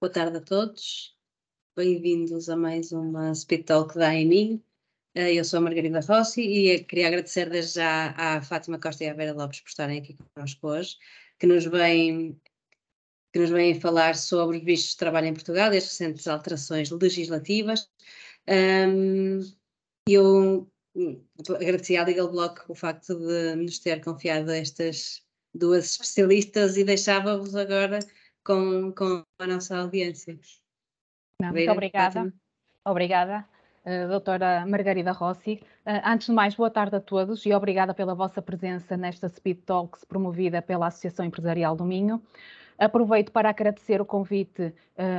Boa tarde a todos, bem-vindos a mais uma Speed Talk da AMI. Eu sou a Margarida Rossi e queria agradecer desde já à Fátima Costa e à Vera Lopes por estarem aqui connosco hoje, que nos vêm falar sobre vistos de trabalho em Portugal e as recentes alterações legislativas. Eu agradeci à Legal Block o facto de nos ter confiado estas duas especialistas e deixava-vos agora com a nossa audiência. Muito obrigada. Obrigada, doutora Margarida Rossi. Antes de mais, boa tarde a todos e obrigada pela vossa presença nesta Speed Talks promovida pela Associação Empresarial do Minho. Aproveito para agradecer o convite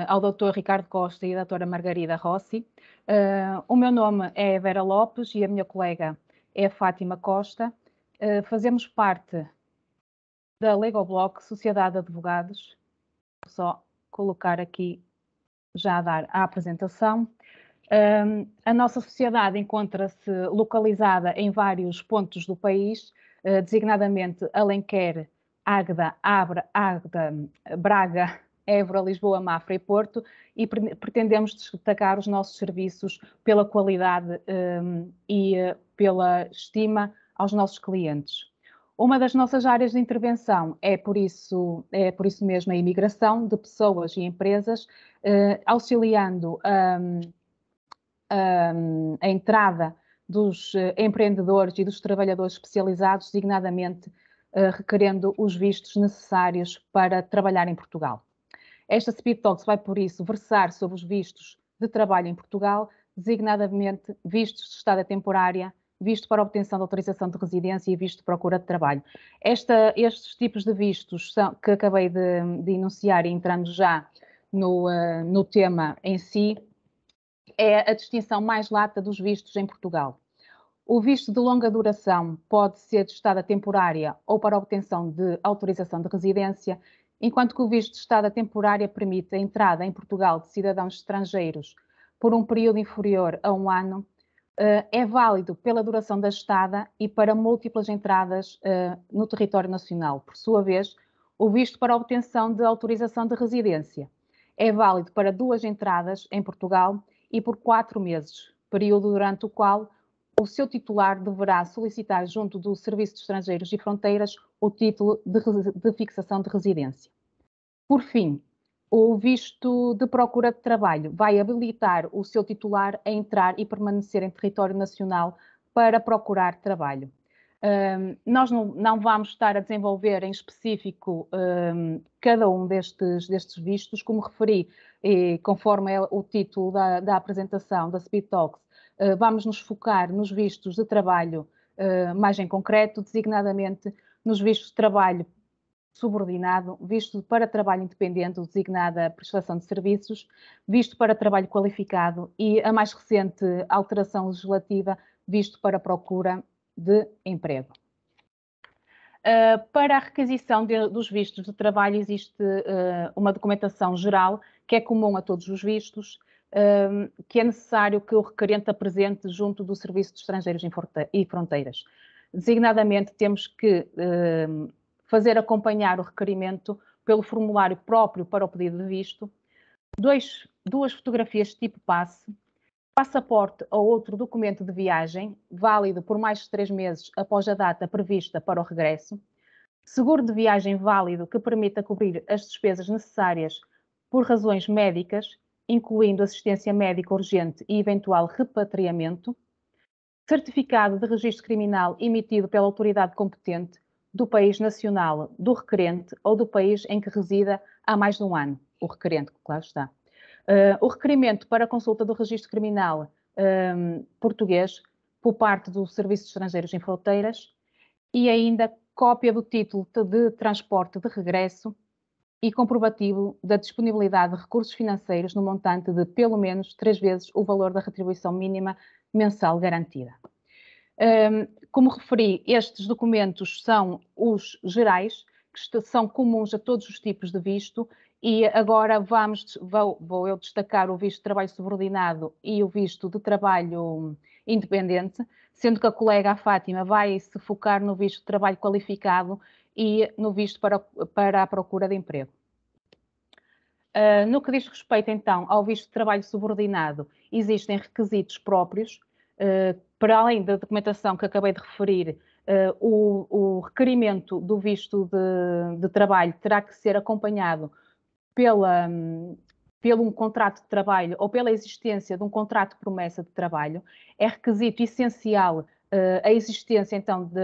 ao Dr. Ricardo Costa e à doutora Margarida Rossi. O meu nome é Vera Lopes e a minha colega é Fátima Costa. Fazemos parte da Legal Block, Sociedade de Advogados. Vou só colocar aqui, já a dar a apresentação. A nossa sociedade encontra-se localizada em vários pontos do país, designadamente Alenquer, Águeda, Braga, Évora, Lisboa, Mafra e Porto, e pretendemos destacar os nossos serviços pela qualidade e pela estima aos nossos clientes. Uma das nossas áreas de intervenção é por isso mesmo a imigração de pessoas e empresas, auxiliando a entrada dos empreendedores e dos trabalhadores especializados, designadamente requerendo os vistos necessários para trabalhar em Portugal. Esta Speed Talks vai, por isso, versar sobre os vistos de trabalho em Portugal, designadamente vistos de estada temporária, visto para obtenção de autorização de residência e visto de procura de trabalho. Estes tipos de vistos que acabei de enunciar, e entrando já no tema em si, é a distinção mais lata dos vistos em Portugal. O visto de longa duração pode ser de estada temporária ou para obtenção de autorização de residência, enquanto que o visto de estada temporária permite a entrada em Portugal de cidadãos estrangeiros por um período inferior a 1 ano, é válido pela duração da estada e para múltiplas entradas no território nacional. Por sua vez, o visto para obtenção de autorização de residência é válido para 2 entradas em Portugal e por 4 meses, período durante o qual o seu titular deverá solicitar junto do Serviço de Estrangeiros e Fronteiras o título de fixação de residência. Por fim, o visto de procura de trabalho vai habilitar o seu titular a entrar e permanecer em território nacional para procurar trabalho. Nós não vamos estar a desenvolver em específico cada um destes vistos, como referi, e conforme é o título da apresentação da Speed Talks, vamos nos focar nos vistos de trabalho mais em concreto, designadamente nos vistos de trabalho subordinado, visto para trabalho independente, designada prestação de serviços, visto para trabalho qualificado e a mais recente alteração legislativa, visto para procura de emprego. Para a requisição dos vistos de trabalho existe uma documentação geral que é comum a todos os vistos, que é necessário que o requerente apresente junto do Serviço de Estrangeiros e Fronteiras. Designadamente, temos que fazer acompanhar o requerimento pelo formulário próprio para o pedido de visto, 2 fotografias tipo passe, passaporte ou outro documento de viagem, válido por mais de 3 meses após a data prevista para o regresso, seguro de viagem válido que permita cobrir as despesas necessárias por razões médicas, incluindo assistência médica urgente e eventual repatriamento, certificado de registro criminal emitido pela autoridade competente do país nacional do requerente ou do país em que resida há mais de 1 ano, o requerente, claro está. O requerimento para consulta do registro criminal português por parte do Serviço de Estrangeiros em Fronteiras e ainda cópia do título de transporte de regresso e comprovativo da disponibilidade de recursos financeiros no montante de pelo menos 3 vezes o valor da retribuição mínima mensal garantida. Como referi, estes documentos são os gerais, que são comuns a todos os tipos de visto, e agora vou eu destacar o visto de trabalho subordinado e o visto de trabalho independente, sendo que a colega, a Fátima, vai se focar no visto de trabalho qualificado e no visto para a procura de emprego. No que diz respeito, então, ao visto de trabalho subordinado, existem requisitos próprios, para além da documentação que acabei de referir, o requerimento do visto de trabalho terá que ser acompanhado pelo um contrato de trabalho ou pela existência de um contrato de promessa de trabalho. É requisito essencial a existência, então, de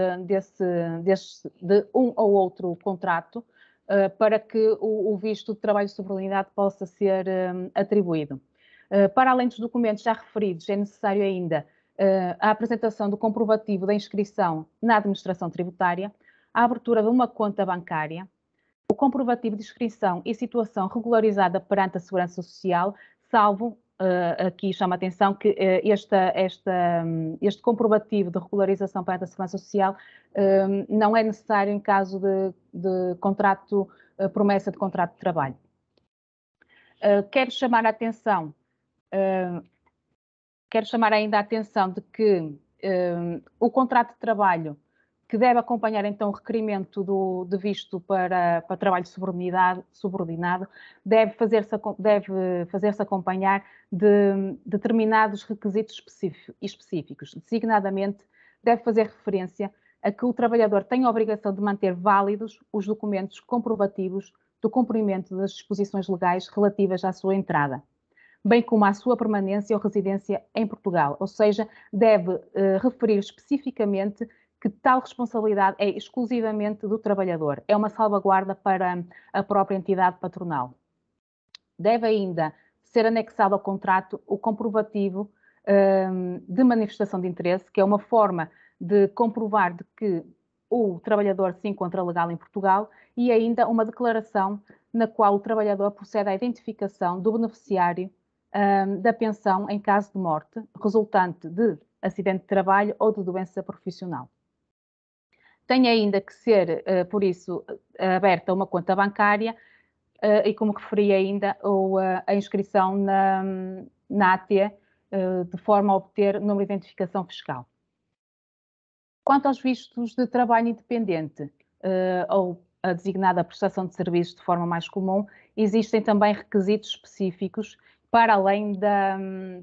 um ou outro contrato, para que o visto de trabalho subordinado possa ser atribuído. Para além dos documentos já referidos, é necessário ainda a apresentação do comprovativo da inscrição na administração tributária, a abertura de uma conta bancária, o comprovativo de inscrição e situação regularizada perante a Segurança Social, salvo, aqui chama a atenção que este comprovativo de regularização perante a Segurança Social não é necessário em caso de contrato, promessa de contrato de trabalho. Quero chamar ainda a atenção de que o contrato de trabalho, que deve acompanhar então o requerimento de visto para trabalho subordinado, deve fazer-se acompanhar de determinados requisitos específicos. Designadamente, deve fazer referência a que o trabalhador tem a obrigação de manter válidos os documentos comprovativos do cumprimento das disposições legais relativas à sua entrada, bem como à sua permanência ou residência em Portugal, ou seja, deve referir especificamente que tal responsabilidade é exclusivamente do trabalhador, é uma salvaguarda para a própria entidade patronal. Deve ainda ser anexado ao contrato o comprovativo de manifestação de interesse, que é uma forma de comprovar de que o trabalhador se encontra legal em Portugal, e ainda uma declaração na qual o trabalhador procede à identificação do beneficiário da pensão em caso de morte, resultante de acidente de trabalho ou de doença profissional. Tem ainda que ser, por isso, aberta uma conta bancária e, como referi ainda, a inscrição na AT, de forma a obter número de identificação fiscal. Quanto aos vistos de trabalho independente, ou a designada prestação de serviços de forma mais comum, existem também requisitos específicos para além da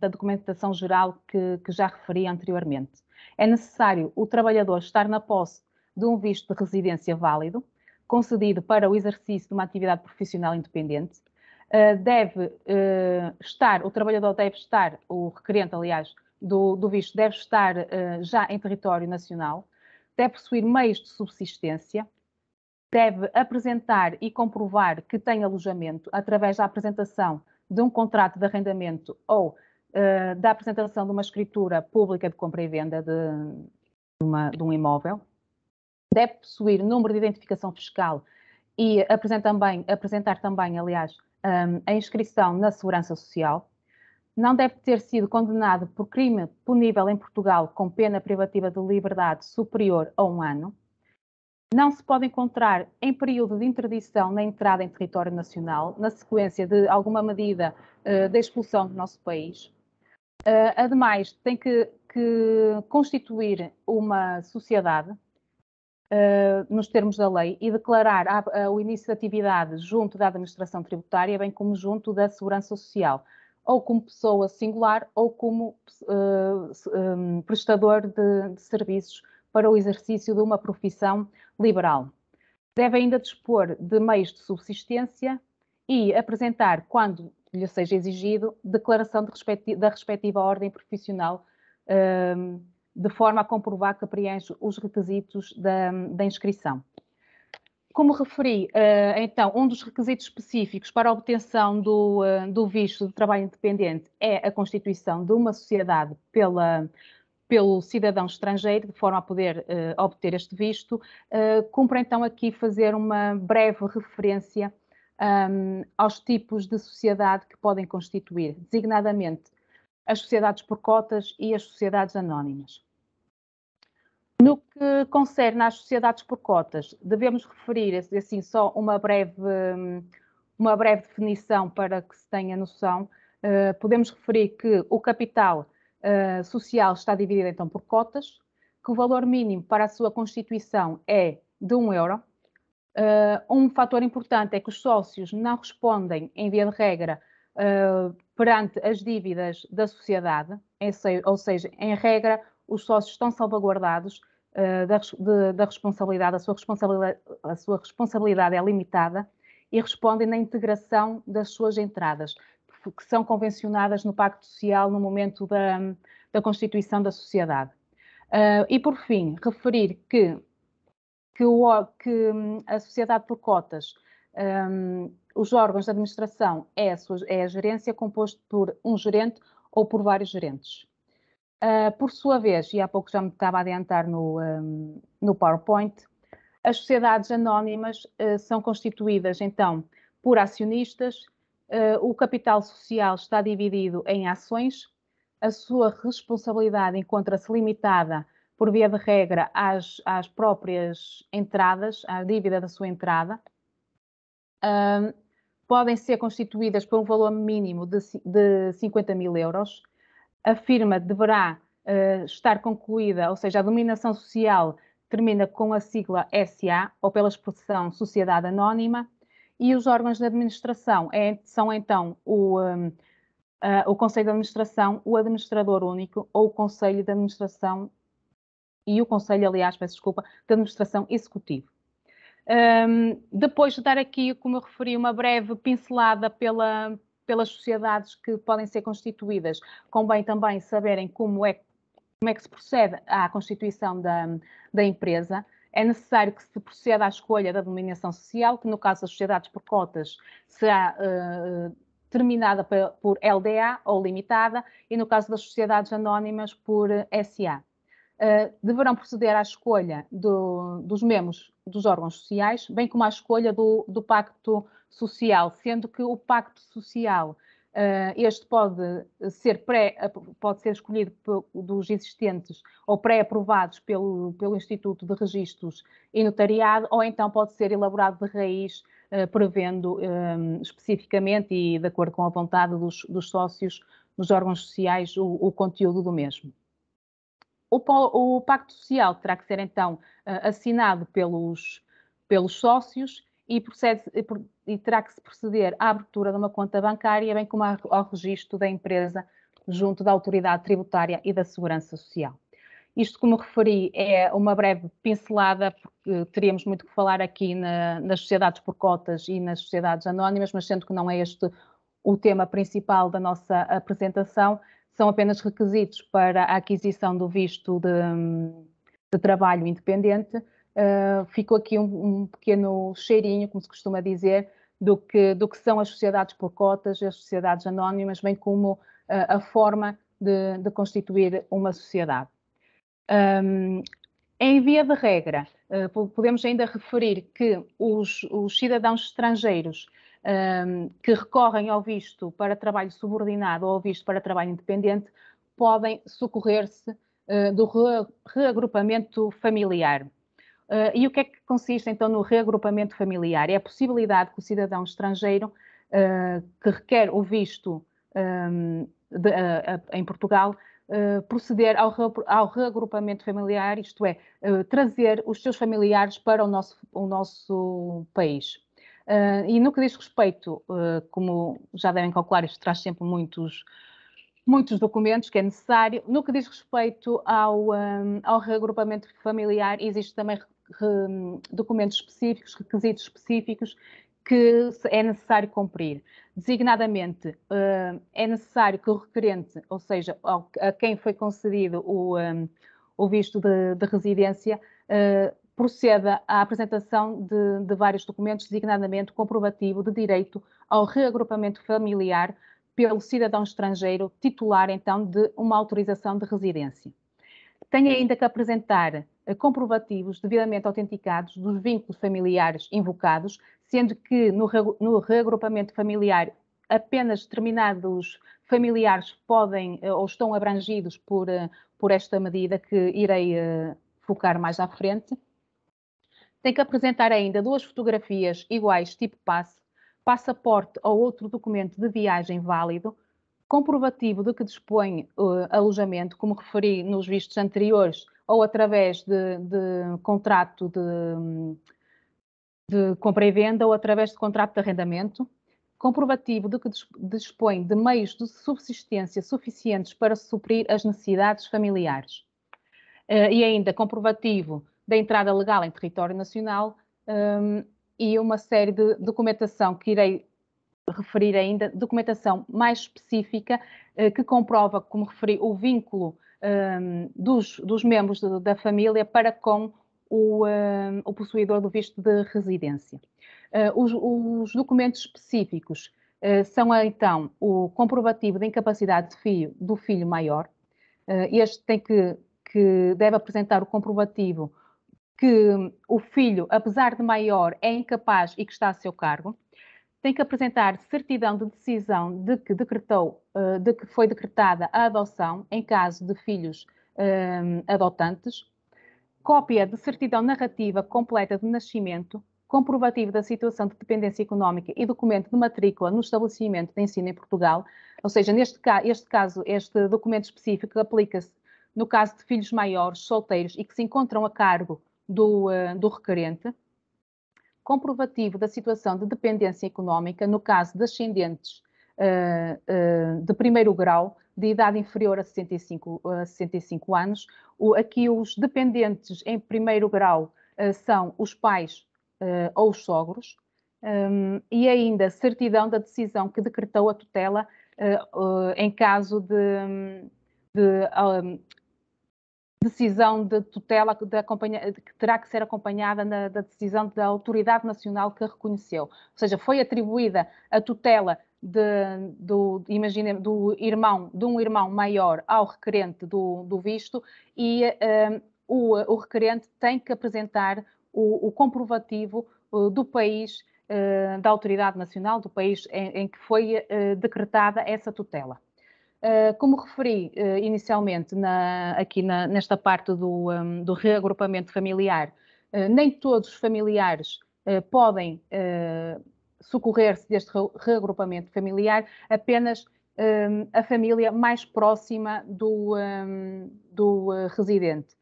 documentação geral que já referi anteriormente. É necessário o trabalhador estar na posse de um visto de residência válido, concedido para o exercício de uma atividade profissional independente. O trabalhador deve estar, o requerente, aliás, do visto deve estar já em território nacional, deve possuir meios de subsistência, deve apresentar e comprovar que tem alojamento através da apresentação de um contrato de arrendamento ou da apresentação de uma escritura pública de compra e venda de um imóvel, deve possuir número de identificação fiscal e apresentar também, aliás, a inscrição na Segurança Social. Não deve ter sido condenado por crime punível em Portugal com pena privativa de liberdade superior a 1 ano. Não se pode encontrar em período de interdição na entrada em território nacional, na sequência de alguma medida de expulsão do nosso país. Ademais, tem que constituir uma sociedade, nos termos da lei, e declarar o início de atividade junto da administração tributária, bem como junto da Segurança Social, ou como pessoa singular ou como prestador de serviços para o exercício de uma profissão liberal. Deve ainda dispor de meios de subsistência e apresentar, quando lhe seja exigido, declaração da respectiva ordem profissional, de forma a comprovar que preenche os requisitos da inscrição. Como referi, então, um dos requisitos específicos para a obtenção do visto de trabalho independente é a constituição de uma sociedade pelo cidadão estrangeiro, de forma a poder obter este visto. Cumpre então aqui fazer uma breve referência aos tipos de sociedade que podem constituir, designadamente as sociedades por cotas e as sociedades anónimas. No que concerne às sociedades por cotas, devemos referir assim só uma breve definição para que se tenha noção. Podemos referir que o capital social está dividido então por cotas, que o valor mínimo para a sua constituição é de 1 euro, Um fator importante é que os sócios não respondem, em via de regra, perante as dívidas da sociedade, ou seja, em regra, os sócios estão salvaguardados da responsabilidade, a sua responsabilidade é limitada e respondem na integração das suas entradas, que são convencionadas no Pacto Social no momento da constituição da sociedade. E, por fim, referir que a sociedade por cotas, os órgãos de administração é a gerência, composto por um gerente ou por vários gerentes. Por sua vez, e há pouco já me estava a adiantar no PowerPoint, as sociedades anónimas são constituídas, então, por acionistas, o capital social está dividido em ações, a sua responsabilidade encontra-se limitada, por via de regra, às próprias entradas, à dívida da sua entrada. Podem ser constituídas por um valor mínimo de 50 mil euros. A firma deverá estar concluída, ou seja, a denominação social termina com a sigla SA, ou pela expressão Sociedade Anónima, e os órgãos de administração são então o Conselho de Administração, o Administrador Único ou o Conselho de Administração e o Conselho, aliás, peço desculpa, de Administração Executivo. Depois de dar aqui, como eu referi, uma breve pincelada pelas sociedades que podem ser constituídas, convém também saberem como é que se procede à constituição da empresa. É necessário que se proceda à escolha da denominação social, que no caso das sociedades por cotas será terminada por LDA ou limitada, e no caso das sociedades anónimas por SA. Deverão proceder à escolha dos membros dos órgãos sociais, bem como à escolha do pacto social, sendo que o pacto social, este pode ser escolhido dos existentes ou pré-aprovados pelo Instituto de Registros e Notariado, ou então pode ser elaborado de raiz, prevendo especificamente e de acordo com a vontade dos sócios dos órgãos sociais o conteúdo do mesmo. O pacto social terá que ser, então, assinado pelos sócios e terá que se proceder à abertura de uma conta bancária, bem como ao registro da empresa junto da Autoridade Tributária e da Segurança Social. Isto, como referi, é uma breve pincelada, porque teríamos muito que falar aqui nas sociedades por cotas e nas sociedades anónimas, mas sendo que não é este o tema principal da nossa apresentação, são apenas requisitos para a aquisição do visto de trabalho independente. Ficou aqui um pequeno cheirinho, como se costuma dizer, do que são as sociedades por cotas, as sociedades anónimas, bem como a forma de constituir uma sociedade. Em via de regra, podemos ainda referir que os cidadãos estrangeiros que recorrem ao visto para trabalho subordinado ou ao visto para trabalho independente podem socorrer-se do reagrupamento familiar. E o que é que consiste então no reagrupamento familiar? É a possibilidade que o cidadão estrangeiro que requer o visto em Portugal proceder ao reagrupamento familiar, isto é, trazer os seus familiares para o nosso país. E no que diz respeito, como já devem calcular, isto traz sempre muitos documentos que é necessário. No que diz respeito ao reagrupamento familiar, existem também documentos específicos, requisitos específicos que é necessário cumprir. Designadamente, é necessário que o requerente, ou seja, a quem foi concedido o visto de residência, proceda à apresentação de vários documentos, designadamente comprovativo de direito ao reagrupamento familiar pelo cidadão estrangeiro titular, então, de uma autorização de residência. Tem ainda que apresentar comprovativos devidamente autenticados dos vínculos familiares invocados, sendo que no reagrupamento familiar apenas determinados familiares podem ou estão abrangidos por esta medida que irei focar mais à frente. Tem que apresentar ainda 2 fotografias iguais, tipo passe, passaporte ou outro documento de viagem válido, comprovativo de que dispõe alojamento, como referi nos vistos anteriores, ou através de contrato de compra e venda ou através de contrato de arrendamento, comprovativo de que dispõe de meios de subsistência suficientes para suprir as necessidades familiares. E ainda comprovativo da entrada legal em território nacional e uma série de documentação que irei referir ainda, documentação mais específica que comprova, como referi, o vínculo dos membros da família para com o possuidor do visto de residência. Os documentos específicos são então o comprovativo da incapacidade do filho maior. Este tem que deve apresentar o comprovativo que o filho, apesar de maior, é incapaz e que está a seu cargo. Tem que apresentar certidão de decisão de que foi decretada a adoção em caso de filhos adotantes, cópia de certidão narrativa completa de nascimento, comprovativo da situação de dependência económica e documento de matrícula no estabelecimento de ensino em Portugal. Ou seja, este documento específico aplica-se no caso de filhos maiores, solteiros e que se encontram a cargo do requerente. Comprovativo da situação de dependência económica no caso de ascendentes de primeiro grau, de idade inferior a 65 anos. Aqui os dependentes em primeiro grau são os pais ou os sogros. E ainda certidão da decisão que decretou a tutela em caso de decisão de tutela que terá que ser acompanhada da decisão da autoridade nacional que a reconheceu. Ou seja, foi atribuída a tutela de um irmão maior ao requerente do visto e o requerente tem que apresentar o comprovativo do país, da autoridade nacional, do país em que foi decretada essa tutela. Como referi inicialmente nesta parte do reagrupamento familiar, nem todos os familiares podem socorrer-se deste reagrupamento familiar, apenas a família mais próxima do residente.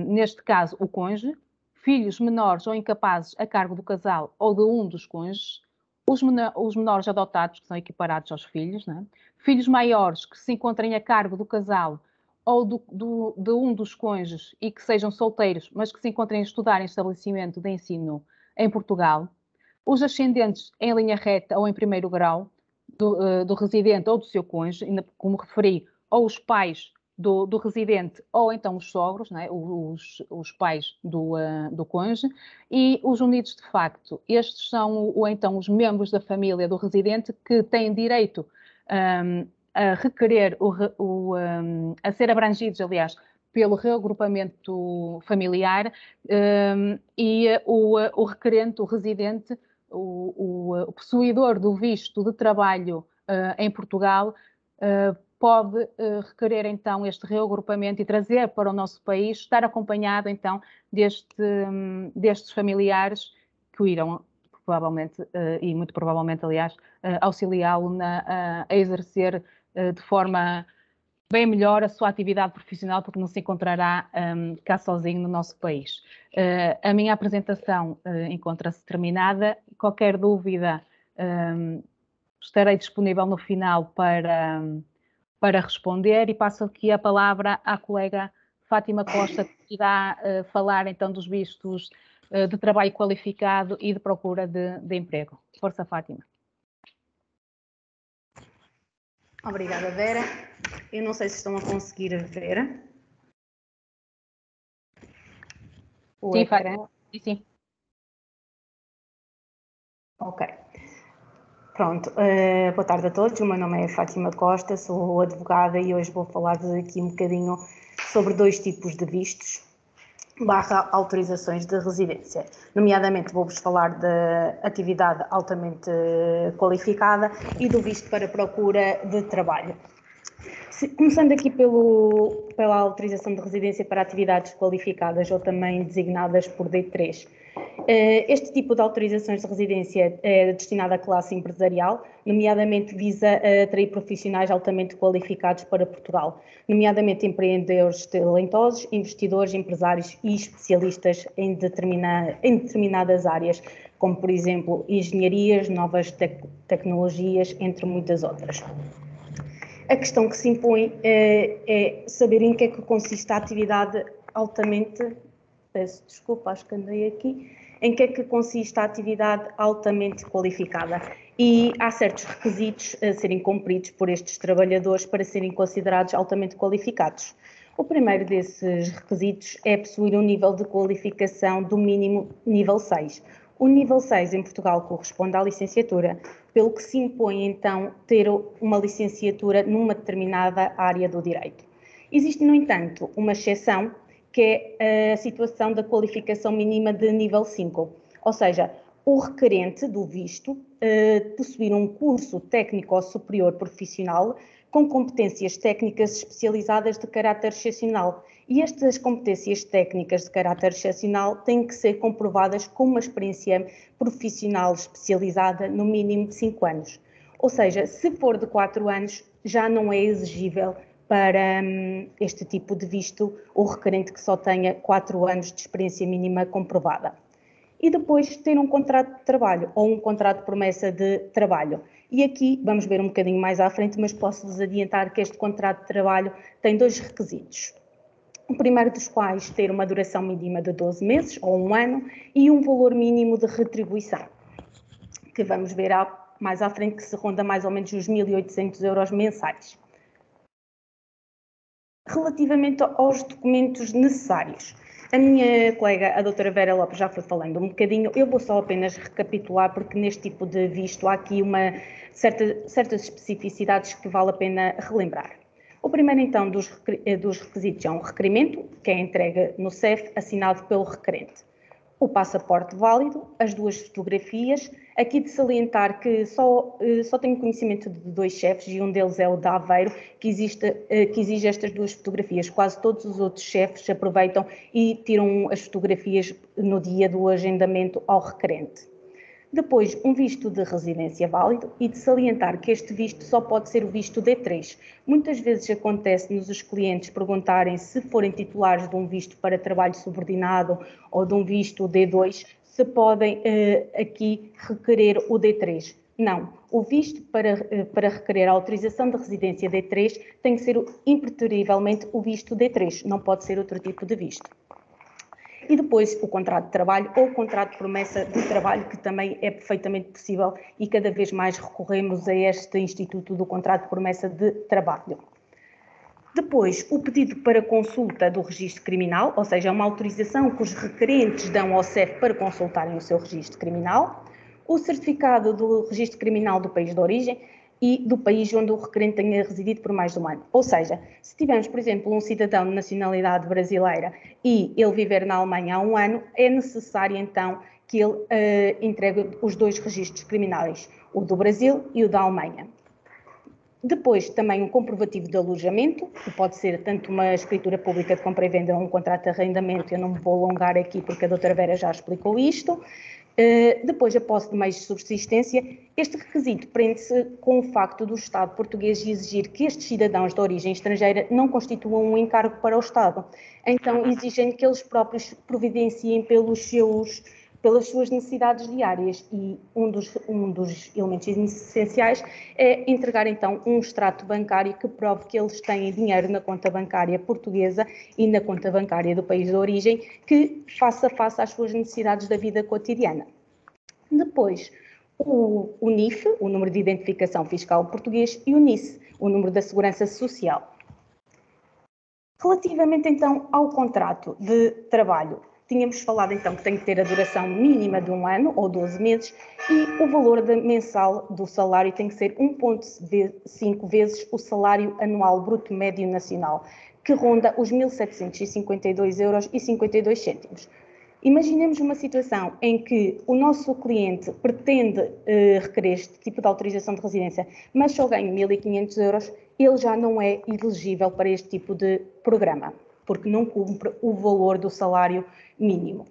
Neste caso, o cônjuge, filhos menores ou incapazes a cargo do casal ou de um dos cônjuges, os menores adotados, que são equiparados aos filhos, não é? Filhos maiores que se encontrem a cargo do casal ou de um dos cônjuges e que sejam solteiros, mas que se encontrem a estudar em estabelecimento de ensino em Portugal, os ascendentes em linha reta ou em primeiro grau do residente ou do seu cônjuge, como referi, ou os pais do residente ou então os sogros, não é? os pais do cônjuge, e os unidos de facto. Estes são então os membros da família do residente que têm direito a requerer, a ser abrangidos, aliás, pelo reagrupamento familiar e o requerente, o residente, o possuidor do visto de trabalho em Portugal pode requerer então este reagrupamento e trazer para o nosso país, estar acompanhado então destes familiares que o irão provavelmente, e muito provavelmente aliás, auxiliá-lo a exercer de forma bem melhor a sua atividade profissional, porque não se encontrará cá sozinho no nosso país. A minha apresentação encontra-se terminada. Qualquer dúvida estarei disponível no final para responder e passo aqui a palavra à colega Fátima Costa, que irá falar então dos vistos de trabalho qualificado e de procura de emprego. Força, Fátima. Obrigada, Vera. Eu não sei se estão a conseguir ver. Sim, Fátima. Sim. Ok. Pronto. Boa tarde a todos. O meu nome é Fátima Costa, sou advogada e hoje vou falar aqui um bocadinho sobre dois tipos de vistos / autorizações de residência. Nomeadamente vou-vos falar da atividade altamente qualificada e do visto para procura de trabalho. Começando aqui pela autorização de residência para atividades qualificadas ou também designadas por D3. Este tipo de autorizações de residência é destinada à classe empresarial, nomeadamente visa atrair profissionais altamente qualificados para Portugal, nomeadamente empreendedores talentosos, investidores, empresários e especialistas em determinadas áreas, como, por exemplo, engenharias, novas tecnologias, entre muitas outras. A questão que se impõe é saber em que é que consiste a atividade altamente... Peço desculpa, acho que andei aqui. Em que é que consiste a atividade altamente qualificada? E há certos requisitos a serem cumpridos por estes trabalhadores para serem considerados altamente qualificados. O primeiro desses requisitos é possuir um nível de qualificação do mínimo nível 6. O nível 6 em Portugal corresponde à licenciatura, pelo que se impõe então ter uma licenciatura numa determinada área do direito. Existe, no entanto, uma exceção, que é a situação da qualificação mínima de nível 5, ou seja, o requerente do visto possuir um curso técnico ou superior profissional com competências técnicas especializadas de caráter excepcional. E estas competências técnicas de caráter excepcional têm que ser comprovadas com uma experiência profissional especializada no mínimo de 5 anos. Ou seja, se for de 4 anos, já não é exigível para este tipo de visto o requerente que só tenha 4 anos de experiência mínima comprovada. E depois ter um contrato de trabalho ou um contrato de promessa de trabalho. E aqui vamos ver um bocadinho mais à frente, mas posso-vos adiantar que este contrato de trabalho tem 2 requisitos. O primeiro dos quais ter uma duração mínima de 12 meses ou 1 ano e um valor mínimo de retribuição, que vamos ver mais à frente, que se ronda mais ou menos os 1.800 euros mensais. Relativamente aos documentos necessários, a minha colega, a doutora Vera Lopes, já foi falando um bocadinho, eu vou só apenas recapitular, porque neste tipo de visto há aqui certas especificidades que vale a pena relembrar. O primeiro, então, dos requisitos é um requerimento, que é entregue no CEF, assinado pelo requerente. O passaporte válido, as 2 fotografias, aqui de salientar que só tenho conhecimento de 2 chefes e um deles é o de Aveiro, que exige estas 2 fotografias. Quase todos os outros chefes aproveitam e tiram as fotografias no dia do agendamento ao requerente. Depois, um visto de residência válido e de salientar que este visto só pode ser o visto D3. Muitas vezes acontece-nos os clientes perguntarem se forem titulares de um visto para trabalho subordinado ou de um visto D2, se podem aqui requerer o D3. Não, o visto para requerer a autorização de residência D3 tem que ser impreterivelmente o visto D3, não pode ser outro tipo de visto. E depois o contrato de trabalho ou o contrato de promessa de trabalho, que também é perfeitamente possível e cada vez mais recorremos a este instituto do contrato de promessa de trabalho. Depois, o pedido para consulta do registro criminal, ou seja, uma autorização que os requerentes dão ao CEF para consultarem o seu registro criminal, o certificado do registro criminal do país de origem e do país onde o requerente tenha residido por mais de 1 ano. Ou seja, se tivermos, por exemplo, um cidadão de nacionalidade brasileira e ele viver na Alemanha há 1 ano, é necessário então que ele entregue os 2 registros criminais, o do Brasil e o da Alemanha. Depois, também um comprovativo de alojamento, que pode ser tanto uma escritura pública de compra e venda ou um contrato de arrendamento. Eu não me vou alongar aqui porque a doutora Vera já explicou isto. Depois, a posse de meios de subsistência. Este requisito prende-se com o facto do Estado português exigir que estes cidadãos de origem estrangeira não constituam um encargo para o Estado. Então, exigem que eles próprios providenciem pelas suas necessidades diárias, e um dos elementos essenciais é entregar então um extrato bancário que prove que eles têm dinheiro na conta bancária portuguesa e na conta bancária do país de origem, que faça face às suas necessidades da vida cotidiana. Depois, o NIF, o número de identificação fiscal português, e o NIS, o número da segurança social. Relativamente então ao contrato de trabalho, tínhamos falado então que tem que ter a duração mínima de 1 ano ou 12 meses e o valor mensal do salário tem que ser 1,5 vezes o salário anual bruto médio nacional, que ronda os 1.752,52 €. Imaginemos uma situação em que o nosso cliente pretende requerer este tipo de autorização de residência, mas só ganha 1.500 euros, ele já não é elegível para este tipo de programa, porque não cumpre o valor do salário mínimo.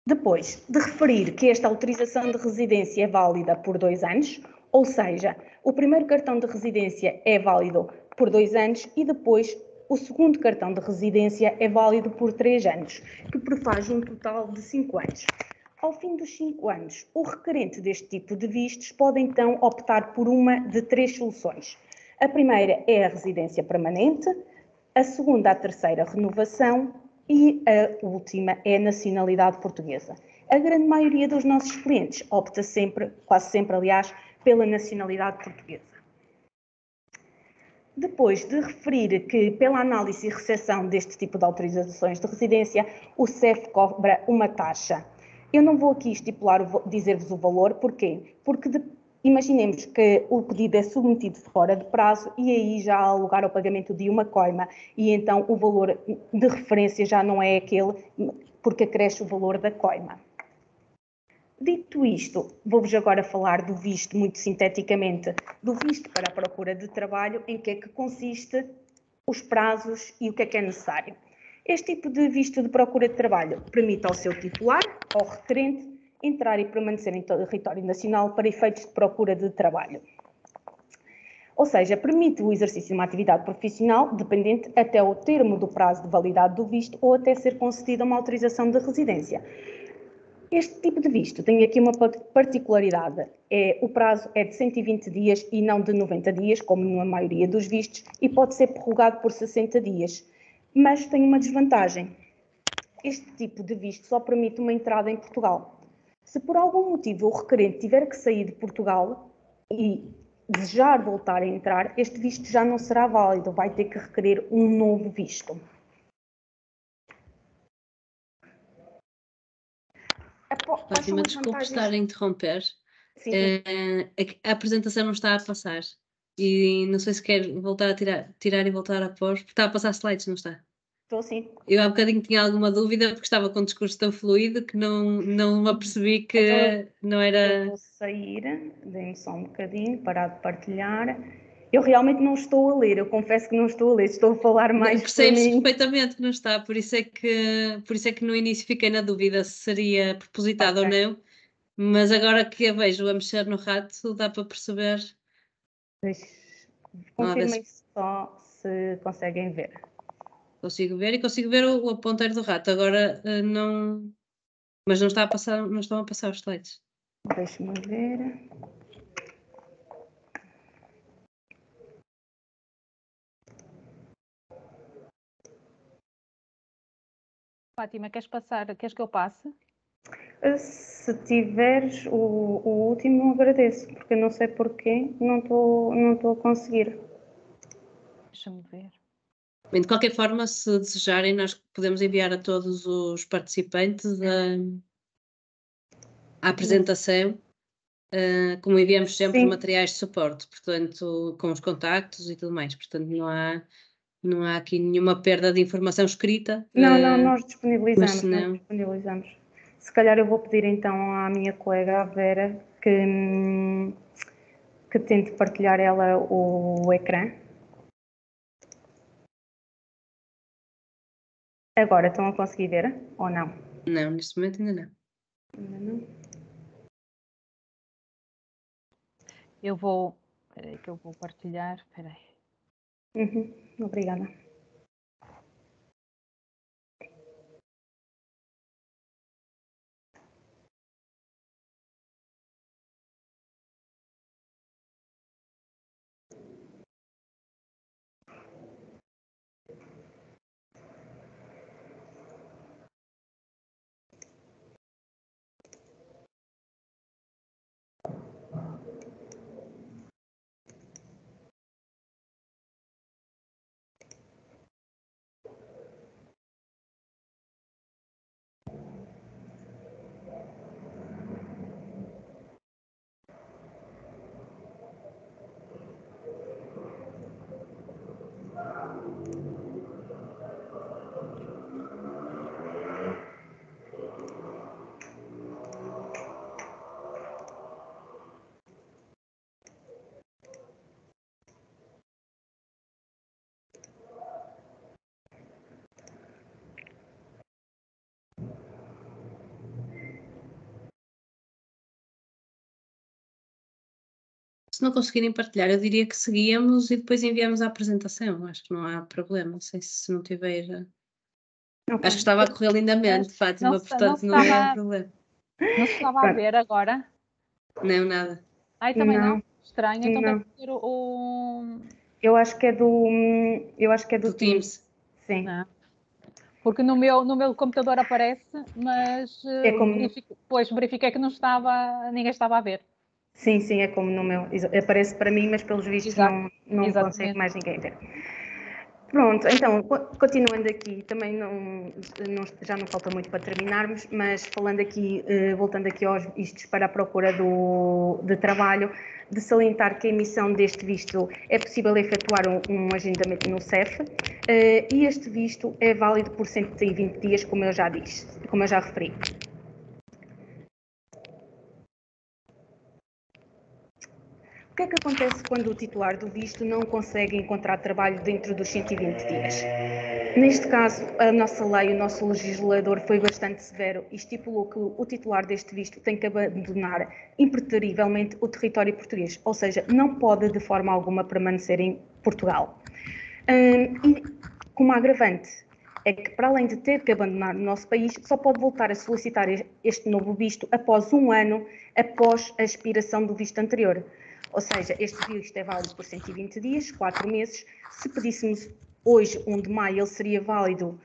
Depois de referir que esta autorização de residência é válida por 2 anos, ou seja, o primeiro cartão de residência é válido por 2 anos e depois o segundo cartão de residência é válido por 3 anos, que prefaz um total de 5 anos. Ao fim dos 5 anos, o requerente deste tipo de vistos pode então optar por uma de 3 soluções. A primeira é a residência permanente, a segunda, a terceira, renovação e a última é a nacionalidade portuguesa. A grande maioria dos nossos clientes opta sempre, quase sempre aliás, pela nacionalidade portuguesa. Depois de referir que, pela análise e recepção deste tipo de autorizações de residência, o CEF cobra uma taxa. Eu não vou aqui dizer-vos o valor, porquê? Porque imaginemos que o pedido é submetido fora de prazo e aí já há lugar ao pagamento de uma coima e então o valor de referência já não é aquele, porque acresce o valor da coima. Dito isto, vou-vos agora falar do visto, muito sinteticamente, do visto para a procura de trabalho, em que é que consiste, os prazos e o que é necessário. Este tipo de visto de procura de trabalho permite ao seu titular, ao requerente, entrar e permanecer em território nacional para efeitos de procura de trabalho. Ou seja, permite o exercício de uma atividade profissional dependente até o termo do prazo de validade do visto ou até ser concedida uma autorização de residência. Este tipo de visto tem aqui uma particularidade, o prazo é de 120 dias e não de 90 dias, como na maioria dos vistos, e pode ser prorrogado por 60 dias. Mas tem uma desvantagem. Este tipo de visto só permite uma entrada em Portugal. Se por algum motivo o requerente tiver que sair de Portugal e desejar voltar a entrar, este visto já não será válido, vai ter que requerer um novo visto. Fátima, desculpe estar a interromper. Sim. A apresentação não está a passar e não sei se quer voltar a tirar e voltar a pôr, porque está a passar slides, não está? Estou sim. Eu há bocadinho tinha alguma dúvida porque estava com um discurso tão fluido que não me apercebi que então, não era... Eu vou sair, dê-me só um bocadinho, parar de partilhar. Eu realmente não estou a ler, eu confesso que não estou a ler, estou a falar mais Percebes por mim. perfeitamente que não está, por isso é que no início fiquei na dúvida se seria propositado ou não, mas agora que a vejo a mexer no rato dá para perceber. Confirmem só se conseguem ver. Consigo ver e consigo ver o ponteiro do rato, agora não, mas não estão a passar os slides. Deixe-me ver. Fátima, queres que eu passe? Se tiveres o último, agradeço, porque eu não sei porquê, não estou a conseguir. Deixa-me ver. Bem, de qualquer forma, se desejarem, nós podemos enviar a todos os participantes a apresentação, como enviamos sempre materiais de suporte, portanto, com os contactos e tudo mais, portanto não há aqui nenhuma perda de informação escrita. Não, nós disponibilizamos, senão... Se calhar eu vou pedir então à minha colega, a Vera, que tente partilhar ela o ecrã. Agora, estão a conseguir ver ou não? Não, neste momento ainda não. Ainda não? Espera aí que eu vou partilhar, espera aí. Obrigada. se não conseguirem partilhar, eu diria que seguíamos e depois enviamos a apresentação. Acho que não há problema. Não sei se não tiver. Ok. Acho que estava a correr lindamente, Fátima, portanto não é problema. Não se estava a ver agora? Não, nada. Ai, também não? Estranho. Então Não. deve ser o... Eu acho que é do Do Teams. Sim. Não. Porque no meu computador aparece, mas É como... depois verifiquei que ninguém estava a ver. Sim, é como no meu. Aparece para mim, mas pelos vistos não consegue mais ninguém ver. Pronto, então, continuando aqui, também já não falta muito para terminarmos, mas falando aqui, voltando aqui aos vistos para a procura de trabalho, de salientar que a emissão deste visto é possível efetuar um agendamento no CEF, e este visto é válido por 120 dias, como eu já referi. O que é que acontece quando o titular do visto não consegue encontrar trabalho dentro dos 120 dias? Neste caso, a nossa lei, o nosso legislador foi bastante severo e estipulou que o titular deste visto tem que abandonar impreterivelmente o território português, ou seja, não pode de forma alguma permanecer em Portugal. E como agravante, é que para além de ter que abandonar o nosso país, só pode voltar a solicitar este novo visto após 1 ano após a expiração do visto anterior. Ou seja, este visto é válido por 120 dias, 4 meses. Se pedíssemos hoje, 1 de maio, ele seria válido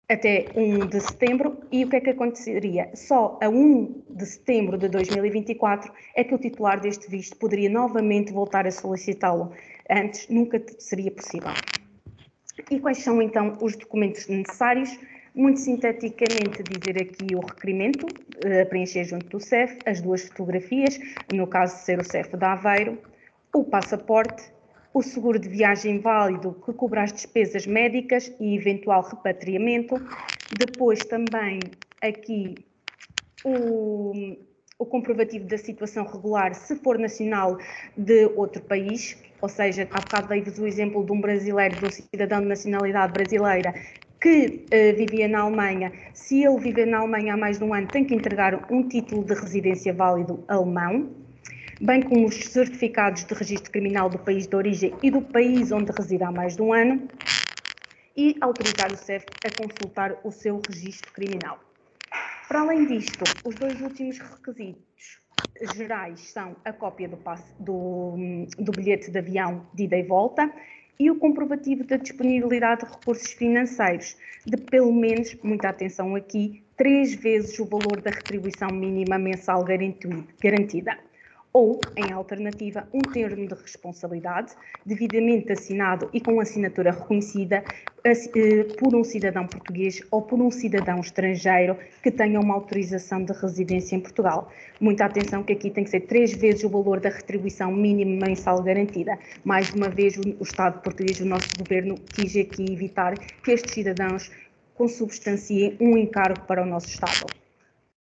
até 1 de setembro. E o que é que aconteceria? Só a 1 de setembro de 2024 é que o titular deste visto poderia novamente voltar a solicitá-lo. Antes, nunca seria possível. E quais são, então, os documentos necessários? Muito sinteticamente, dizer aqui o requerimento a preencher junto do CEF, as 2 fotografias, no caso de ser o CEF de Aveiro, o passaporte, o seguro de viagem válido que cubra as despesas médicas e eventual repatriamento, depois também aqui o comprovativo da situação regular, se for nacional de outro país, ou seja, há bocado dei-vos o exemplo de um brasileiro, de um cidadão de nacionalidade brasileira, que vivia na Alemanha. Se ele viver na Alemanha há mais de 1 ano, tem que entregar um título de residência válido alemão, bem como os certificados de registro criminal do país de origem e do país onde reside há mais de 1 ano, e autorizar o CEF a consultar o seu registro criminal. Para além disto, os 2 últimos requisitos gerais são a cópia do bilhete de avião de ida e volta e o comprovativo da disponibilidade de recursos financeiros de pelo menos, muita atenção aqui, 3 vezes o valor da retribuição mínima mensal garantida. Ou, em alternativa, um termo de responsabilidade devidamente assinado e com assinatura reconhecida por um cidadão português ou por um cidadão estrangeiro que tenha uma autorização de residência em Portugal. Muita atenção que aqui tem que ser 3 vezes o valor da retribuição mínima mensal garantida. Mais uma vez, o Estado português, o nosso governo, quis aqui evitar que estes cidadãos consubstanciem um encargo para o nosso Estado.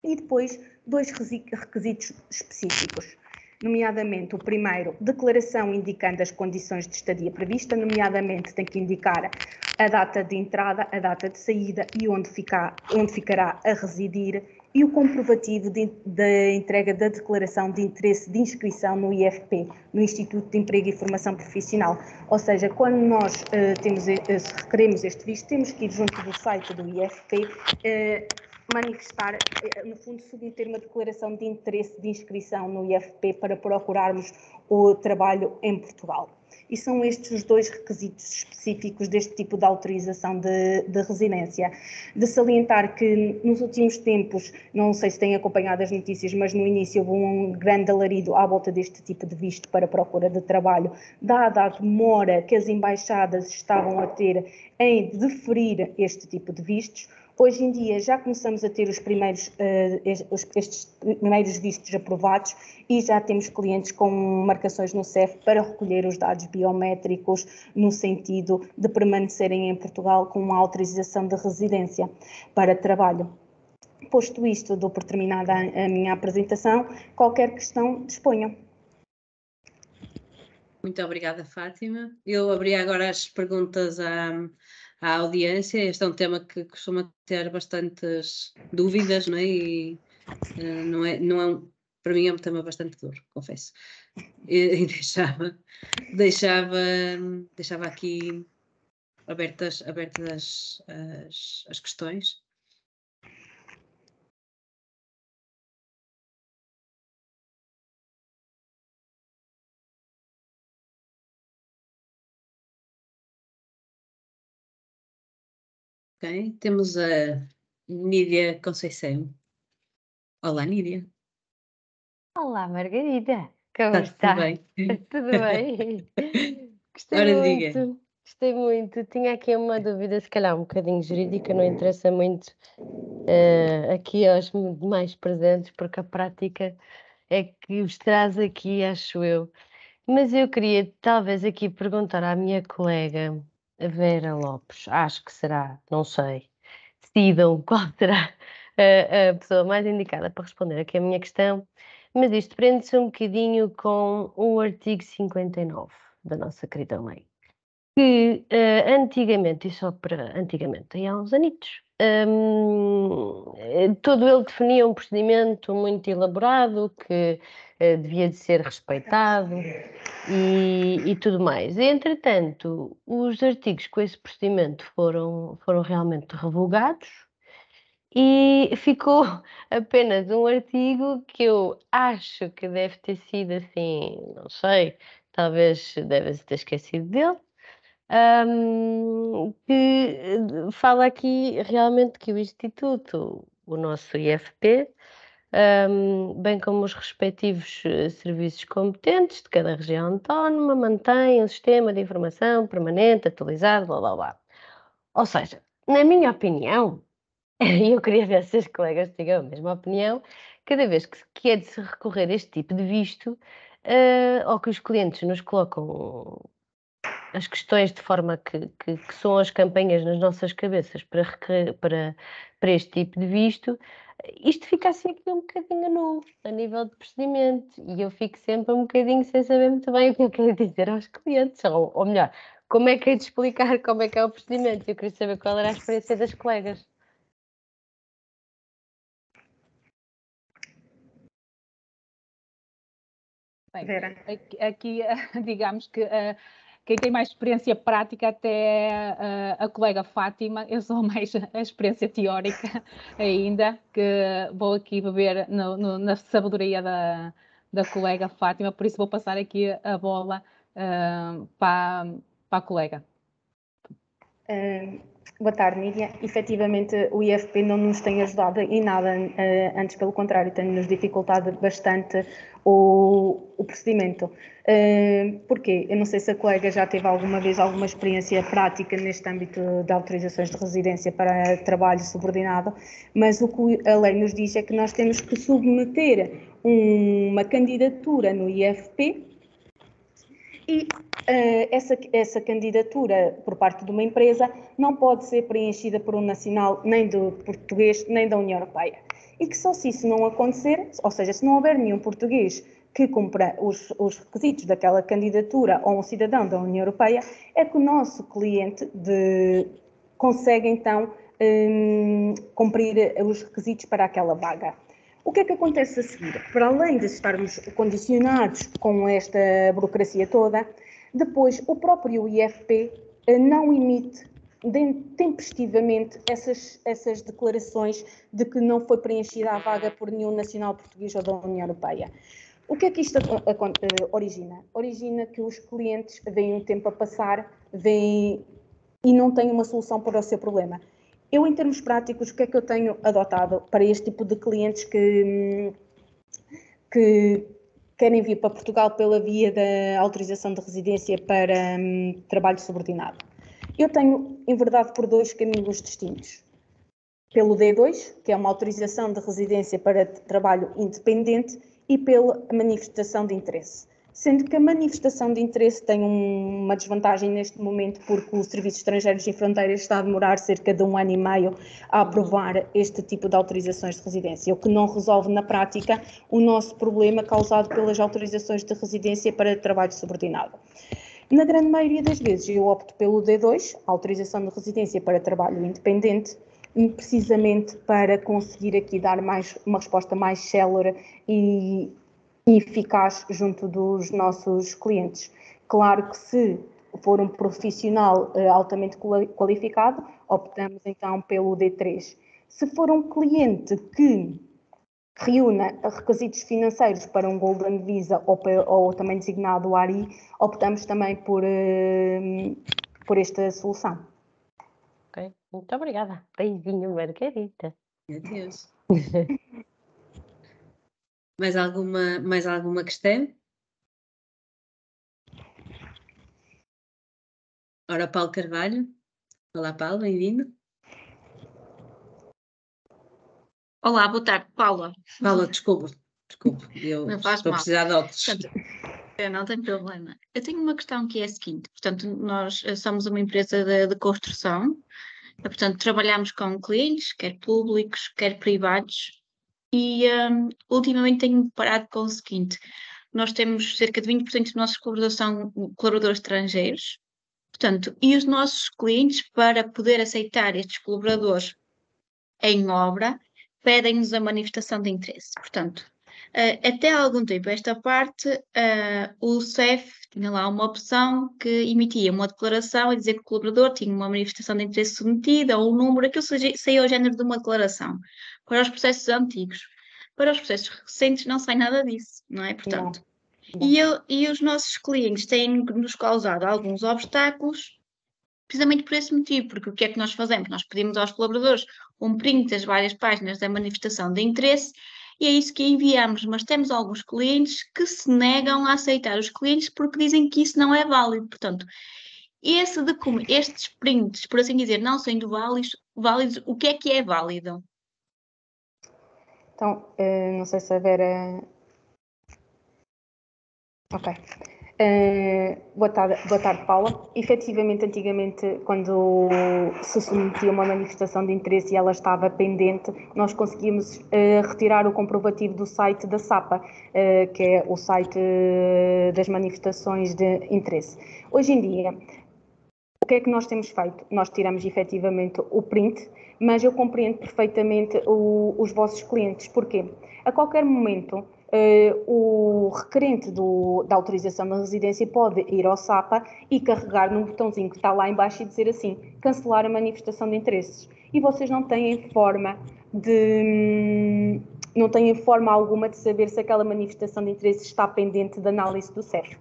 E depois, 2 requisitos específicos, nomeadamente o primeiro, declaração indicando as condições de estadia prevista, nomeadamente tem que indicar a data de entrada, a data de saída e onde ficará a residir, e o comprovativo da entrega da declaração de interesse de inscrição no IFP, no Instituto de Emprego e Formação Profissional. Ou seja, quando nós requeremos este visto, temos que ir junto do site do IFP, manifestar, no fundo, submeter uma declaração de interesse de inscrição no IFP para procurarmos o trabalho em Portugal. E são estes os 2 requisitos específicos deste tipo de autorização de residência. De salientar que nos últimos tempos, não sei se têm acompanhado as notícias, mas no início houve um grande alarido à volta deste tipo de visto para procura de trabalho, dada a demora que as embaixadas estavam a ter em deferir este tipo de vistos. Hoje em dia já começamos a ter estes primeiros vistos aprovados e já temos clientes com marcações no CEF para recolher os dados biométricos no sentido de permanecerem em Portugal com uma autorização de residência para trabalho. Posto isto, dou por terminada a minha apresentação. Qualquer questão, disponham. Muito obrigada, Fátima. Eu abri agora as perguntas à audiência. Este é um tema que costuma ter bastantes dúvidas, não é? E não é para mim é um tema bastante duro, confesso. E deixava aqui abertas as questões. Ok, temos a Nídia Conceição. Olá, Nídia. Olá, Margarida. Como Está tudo está? bem? Tudo bem? Gostei Ora, diga. muito. Gostei muito. Tinha aqui uma dúvida, se calhar um bocadinho jurídica, não interessa muito aqui aos mais presentes, porque a prática é que os traz aqui, acho eu. Mas eu queria talvez aqui perguntar à minha colega, a Vera Lopes, acho que será, não sei, decidam qual será a pessoa mais indicada para responder aqui a minha questão, mas isto prende-se um bocadinho com o artigo 59 da nossa querida lei, que antigamente, e só para antigamente, há uns anitos, todo ele definia um procedimento muito elaborado que devia de ser respeitado e tudo mais. Entretanto, os artigos com esse procedimento foram realmente revogados e ficou apenas um artigo que eu acho que deve ter sido assim, não sei, talvez deve-se ter esquecido dele, que fala aqui realmente que o Instituto, o nosso IFP, bem como os respectivos serviços competentes de cada região autónoma, mantém um sistema de informação permanente, atualizado, blá blá blá. Ou seja, na minha opinião, e eu queria ver se os colegas tinham a mesma opinião, cada vez que é de se recorrer a este tipo de visto, ou que os clientes nos colocam as questões de forma que são as campanhas nas nossas cabeças para este tipo de visto, isto fica assim aqui um bocadinho nu, a nível de procedimento, e eu fico sempre um bocadinho sem saber muito bem o que eu quero dizer aos clientes, ou melhor, como é que é de explicar como é que é o procedimento. Eu queria saber qual era a experiência das colegas. Bem, Vera. aqui digamos que quem tem mais experiência prática até a colega Fátima, eu sou mais a experiência teórica ainda, que vou aqui beber na sabedoria da colega Fátima, por isso vou passar aqui a bola para a colega. Boa tarde, Nídia. Efetivamente, o IFP não nos tem ajudado em nada, antes pelo contrário, tem-nos dificultado bastante o procedimento. Porquê? Eu não sei se a colega já teve alguma vez alguma experiência prática neste âmbito de autorizações de residência para trabalho subordinado, mas o que a lei nos diz é que nós temos que submeter uma candidatura no IFP e essa candidatura por parte de uma empresa não pode ser preenchida por um nacional nem do português nem da União Europeia. E que só se isso não acontecer, ou seja, se não houver nenhum português que cumpra os requisitos daquela candidatura ou um cidadão da União Europeia, é que o nosso cliente consegue então cumprir os requisitos para aquela vaga. O que é que acontece a seguir? Para além de estarmos condicionados com esta burocracia toda, depois o próprio IFP não emite tempestivamente essas declarações de que não foi preenchida a vaga por nenhum nacional português ou da União Europeia. O que é que isto origina? Origina que os clientes veem um tempo a passar, veem e não têm uma solução para o seu problema. Eu, em termos práticos, o que é que eu tenho adotado para este tipo de clientes que querem vir para Portugal pela via da autorização de residência para trabalho subordinado? Eu tenho enverdado por dois caminhos distintos. Pelo D2, que é uma autorização de residência para trabalho independente, e pela manifestação de interesse. Sendo que a manifestação de interesse tem uma desvantagem neste momento, porque o Serviço de Estrangeiros e Fronteiras está a demorar cerca de 1 ano e meio a aprovar este tipo de autorizações de residência, o que não resolve na prática o nosso problema causado pelas autorizações de residência para trabalho subordinado. Na grande maioria das vezes eu opto pelo D2, autorização de residência para trabalho independente, precisamente para conseguir aqui dar uma resposta mais célere e eficaz junto dos nossos clientes. Claro que se for um profissional altamente qualificado, optamos então pelo D3. Se for um cliente que reúna requisitos financeiros para um Golden Visa ou também designado ARI, optamos também por esta solução. Ok, muito obrigada. Beijinho, Margarida. Adeus. Mais alguma questão? Ora, Paulo Carvalho. Olá, Paulo, bem-vindo. Olá, boa tarde, Paula. Paula, desculpe, eu Não faz estou a mal. precisar de óculos. Portanto, não tem problema. Eu tenho uma questão que é a seguinte, portanto, nós somos uma empresa de construção, portanto, trabalhamos com clientes, quer públicos, quer privados, e ultimamente tenho deparado com o seguinte, nós temos cerca de 20% dos nossos colaboradores são colaboradores estrangeiros, portanto, e os nossos clientes, para poder aceitar estes colaboradores em obra, pedem-nos a manifestação de interesse. Portanto, até há algum tempo, esta parte, o CEF tinha lá uma opção que emitia uma declaração a dizer que o colaborador tinha uma manifestação de interesse submetida ou um número, aquilo saía ao género de uma declaração. Para os processos antigos. Para os processos recentes não sai nada disso, não é? Portanto, não. E os nossos clientes têm-nos causado alguns obstáculos precisamente por esse motivo, porque o que é que nós fazemos? Nós pedimos aos colaboradores um print das várias páginas da manifestação de interesse e é isso que enviamos, mas temos alguns clientes que se negam a aceitar os clientes porque dizem que isso não é válido. Portanto, estes prints, por assim dizer, não sendo válidos, o que é válido? Então, não sei se a Vera... Ok. Boa tarde, Paula. Efetivamente, antigamente, quando se submetia uma manifestação de interesse e ela estava pendente, nós conseguíamos retirar o comprovativo do site da SAPA, que é o site das manifestações de interesse. Hoje em dia, o que é que nós temos feito? Nós tiramos efetivamente o print, mas eu compreendo perfeitamente os vossos clientes. Porquê? A qualquer momento, o requerente da autorização da residência pode ir ao SAPA e carregar num botãozinho que está lá em baixo e dizer assim, cancelar a manifestação de interesses. E vocês não têm forma alguma de saber se aquela manifestação de interesses está pendente de análise do CEF.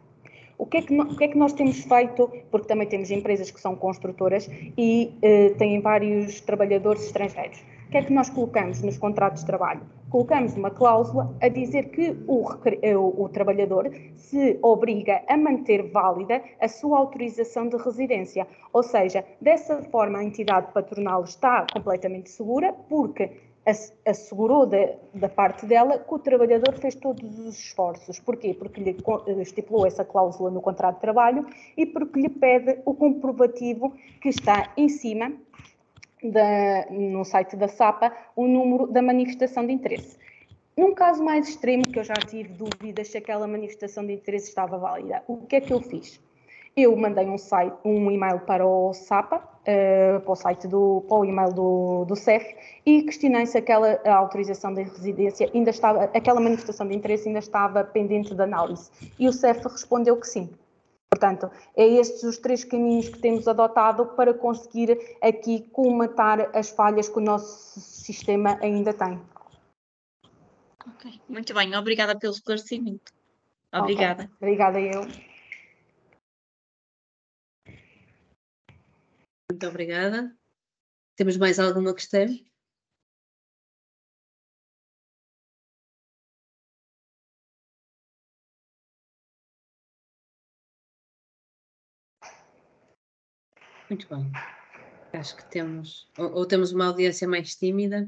O que é que nós temos feito? Porque também temos empresas que são construtoras e têm vários trabalhadores estrangeiros. O que é que nós colocamos nos contratos de trabalho? Colocamos uma cláusula a dizer que o trabalhador se obriga a manter válida a sua autorização de residência. Ou seja, dessa forma a entidade patronal está completamente segura porque assegurou da parte dela que o trabalhador fez todos os esforços. Porquê? Porque lhe estipulou essa cláusula no contrato de trabalho e porque lhe pede o comprovativo que está em cima, no site da SAPA, o número da manifestação de interesse. Num caso mais extremo, que eu já tive dúvidas se aquela manifestação de interesse estava válida, o que é que eu fiz? Eu mandei um e-mail para o SAPA, para o e-mail do CEF, e questionei se aquela autorização de residência aquela manifestação de interesse ainda estava pendente de análise. E o CEF respondeu que sim. Portanto, é estes os 3 caminhos que temos adotado para conseguir aqui colmatar as falhas que o nosso sistema ainda tem. Ok, muito bem. Obrigada pelo esclarecimento. Obrigada. Okay. Obrigada eu. Muito obrigada. Temos mais alguma questão? Muito bem. Acho que temos, ou temos uma audiência mais tímida,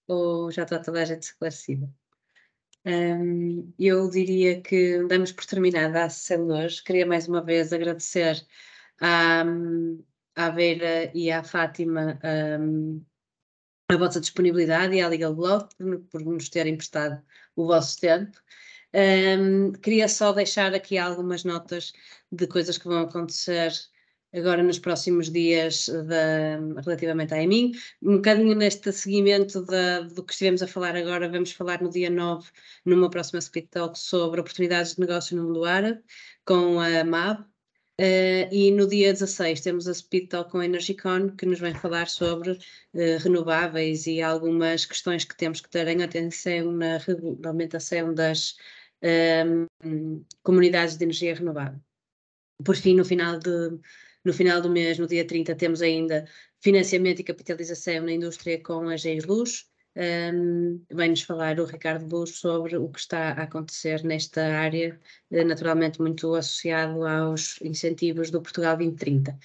ou já está toda a gente esclarecida. Eu diria que damos por terminada a sessão de hoje. Queria mais uma vez agradecer à Vera e à Fátima a vossa disponibilidade e à Legal Blog por nos terem prestado o vosso tempo. Queria só deixar aqui algumas notas de coisas que vão acontecer agora nos próximos dias relativamente à EMIN. Um bocadinho neste seguimento do que estivemos a falar agora, vamos falar no dia 9, numa próxima Speed Talk, sobre oportunidades de negócio no mundo árabe, com a MAB. E no dia 16 temos a Speed Talk com a EnergyCon, que nos vem falar sobre renováveis e algumas questões que temos que ter em atenção na regulamentação das comunidades de energia renovável. Por fim, no final do mês, no dia 30, temos ainda financiamento e capitalização na indústria com a GEIS Luz. Vem-nos falar o Ricardo Luz sobre o que está a acontecer nesta área, naturalmente muito associado aos incentivos do Portugal 2030.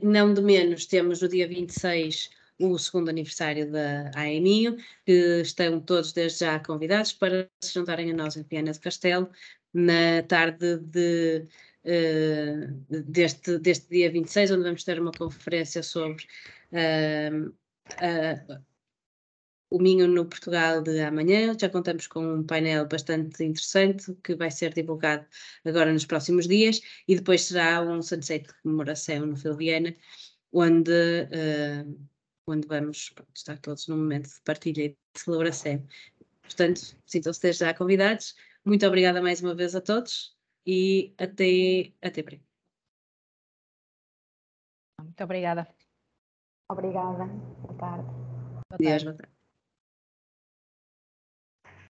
Não de menos, temos no dia 26 o segundo aniversário da AMIO, que estão todos desde já convidados para se juntarem a nós em Viana do Castelo, na tarde deste dia 26, onde vamos ter uma conferência sobre o Minho no Portugal de amanhã. Já contamos com um painel bastante interessante que vai ser divulgado agora nos próximos dias, e depois será um sunset de comemoração no Fil Viana, onde vamos estar todos num momento de partilha e de celebração. Portanto, sintam-se desde já convidados. Muito obrigada mais uma vez a todos e até breve. Muito obrigada. Obrigada. Boa tarde. Boa Deus, tarde. boa tarde.